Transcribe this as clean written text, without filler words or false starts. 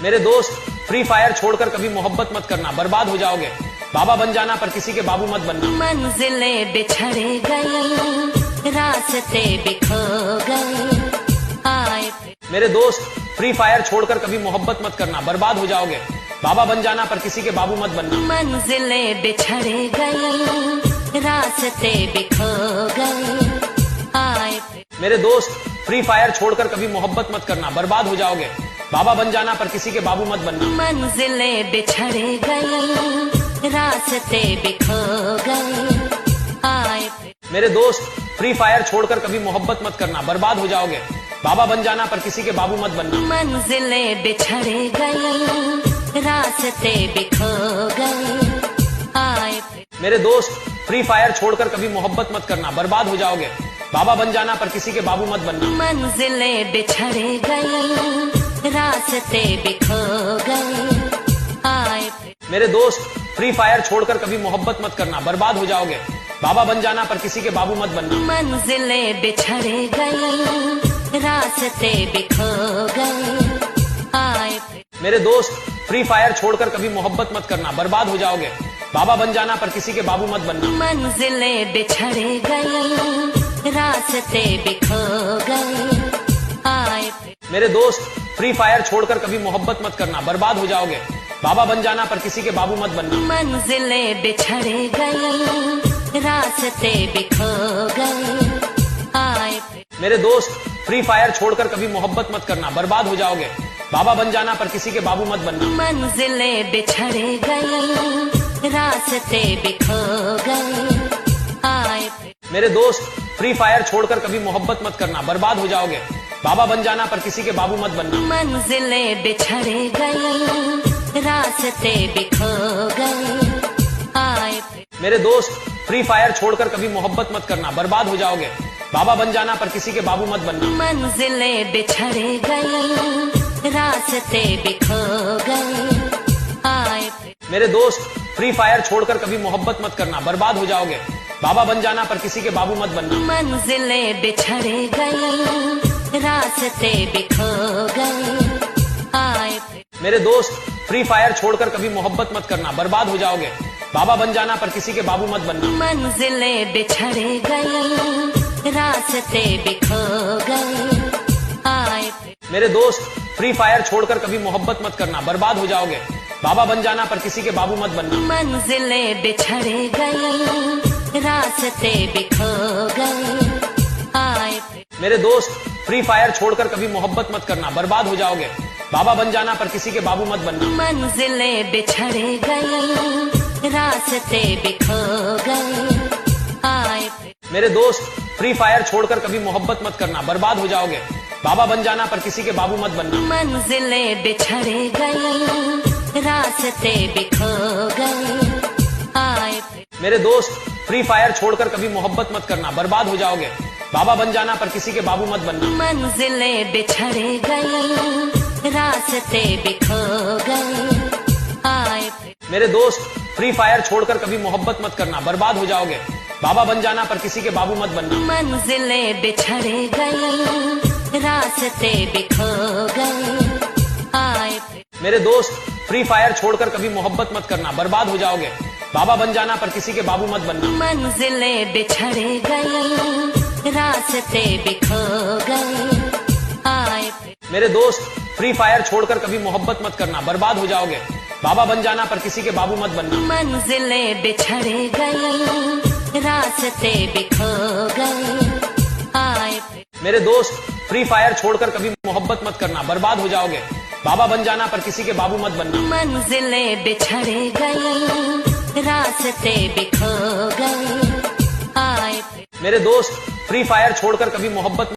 मेरे दोस्त, free fire छोड़कर कभी मोहब्बत मत करना, बर्बाद हो जाओगे। बाबा बन जाना पर किसी के बाबू मत बनना। मंजिलें बिछड़ गई, रास्ते बिखो गए, आए। मेरे दोस्त, फ्री फायर छोड़कर कभी मोहब्बत मत करना, बर्बाद हो जाओगे। बाबा बन जाना पर किसी के बाबू मत बनना। मंजिलें बिछड़ गई, रास्ते बिखो गए, आए। मेरे दोस्त, फ्री फायर छोड़कर कभी मोहब्बत मत करना, बर्बाद हो जाओगे। बाबा बन जाना पर किसी के बाबू मत बनना। मंजिलें बिछड़ गई, रास्ते बिखो गए, आए। मेरे दोस्त, फ्री फायर छोड़कर कभी मोहब्बत मत करना, बर्बाद हो जाओगे। बाबा बन जाना पर किसी के बाबू मत बनना। मंजिलें बिछड़ गई, रास्ते बिखो गए, आए। मेरे दोस्त, फ्री फायर छोड़कर कभी मोहब्बत मत करना, बर्बाद हो जाओगे। बाबा बन जाना पर किसी के बाबू मत बनना। मंजिलें बिछड़ गई, रास्ते बिखो गए, आए। मेरे दोस्त, फ्री फायर छोड़कर कभी मोहब्बत मत करना, बर्बाद हो जाओगे। बाबा बन जाना पर किसी के बाबू मत बनना। मंजिलें बिछड़ गई, रास्ते बिखो गए, आए। मेरे दोस्त, फ्री फायर छोड़कर कभी मोहब्बत मत करना, बर्बाद हो जाओगे। बाबा बन जाना पर किसी के बाबू मत बनना। मंजिलें बिछड़ गई, रास्ते बिखो गए, आए। मेरे दोस्त, फ्री फायर छोड़कर कभी मोहब्बत मत करना, बर्बाद हो जाओगे। बाबा बन जाना पर किसी के बाबू मत बनना। मंजिलें बिछड़ गई, रास्ते बिखो गए, आए। मेरे दोस्त, फ्री फायर छोड़कर कभी मोहब्बत मत करना, बर्बाद हो जाओगे। बाबा बन जाना पर किसी के बाबू मत बनना। मंजिलें बिछड़ गई, रास्ते बिखो गए, आए। मेरे दोस्त, फ्री फायर छोड़कर कभी मोहब्बत मत करना, बर्बाद हो जाओगे। बाबा बन जाना पर किसी के बाबू मत बनना। मंजिलें बिछड़ गई, रास्ते बिखो गए, आए। मेरे दोस्त, फ्री फायर छोड़कर कभी मोहब्बत मत करना, बर्बाद हो जाओगे। बाबा बन जाना पर किसी के बाबू मत बनना। मंजिलें बिछड़ गई, रास्ते बिखो गए, आए। मेरे दोस्त, फ्री फायर छोड़कर कभी मोहब्बत मत करना, बर्बाद हो जाओगे। बाबा बन जाना पर किसी के बाबू मत बनना। मंजिलें बिछड़ गई, रास्ते बिखो गए, आए। मेरे दोस्त, फ्री फायर छोड़कर कभी मोहब्बत मत करना, बर्बाद हो जाओगे। बाबा बन जाना पर किसी के बाबू मत बनना। मंजिलें बिछड़ गई, रास्ते बिखो गए, आए। मेरे दोस्त, फ्री फायर छोड़कर कभी मोहब्बत मत करना, बर्बाद हो जाओगे। बाबा बन जाना पर किसी के बाबू मत बनना। मंजिलें बिछड़ गई, रास्ते बिखो गए, आए। मेरे दोस्त, फ्री फायर छोड़कर कभी मोहब्बत मत करना, बर्बाद हो जाओगे। बाबा बन जाना पर किसी के बाबू मत बनना। मंजिलें बिछड़ गई, रास्ते बिखो गए, आए। मेरे दोस्त, फ्री फायर छोड़कर कभी मोहब्बत मत करना, बर्बाद हो जाओगे। बाबा बन जाना पर किसी के बाबू मत बनना। मंजिलें बिछड़ गई, रास्ते बिखो गए, आए। मेरे दोस्त, फ्री फायर छोड़कर कभी मोहब्बत मत करना, बर्बाद हो जाओगे। बाबा बन जाना पर किसी के बाबू मत बनना। मंजिलें बिछड़ गई, रास्ते बिखो गए, आए। मेरे दोस्त, फ्री फायर छोड़कर कभी मोहब्बत मत करना, बर्बाद हो जाओगे। बाबा बन जाना पर किसी के बाबू मत बनना। मंजिलें बिछड़ गई, रास्ते बिखो गए, आए। मेरे दोस्त, फ्री फायर छोड़कर कभी मोहब्बत मत करना, बर्बाद हो जाओगे। बाबा बन जाना पर किसी के बाबू मत बनना। मंजिलें बिछड़ गई, रास्ते बिखो गए, आए। मेरे दोस्त, फ्री फायर छोड़कर कभी मोहब्बत मत करना, बर्बाद हो जाओगे। बाबा बन जाना पर किसी के बाबू मत बनना। मंजिलें बिछड़ गई, रास्ते बिखो गए, आए। मेरे दोस्त, फ्री फायर छोड़कर कभी मोहब्बत मत करना, बर्बाद हो जाओगे। बाबा बन जाना पर किसी के बाबू मत बनना। मंजिलें बिछड़ गई, रास्ते बिखो गए, आए। मेरे दोस्त, फ्री फायर छोड़कर कभी मोहब्बत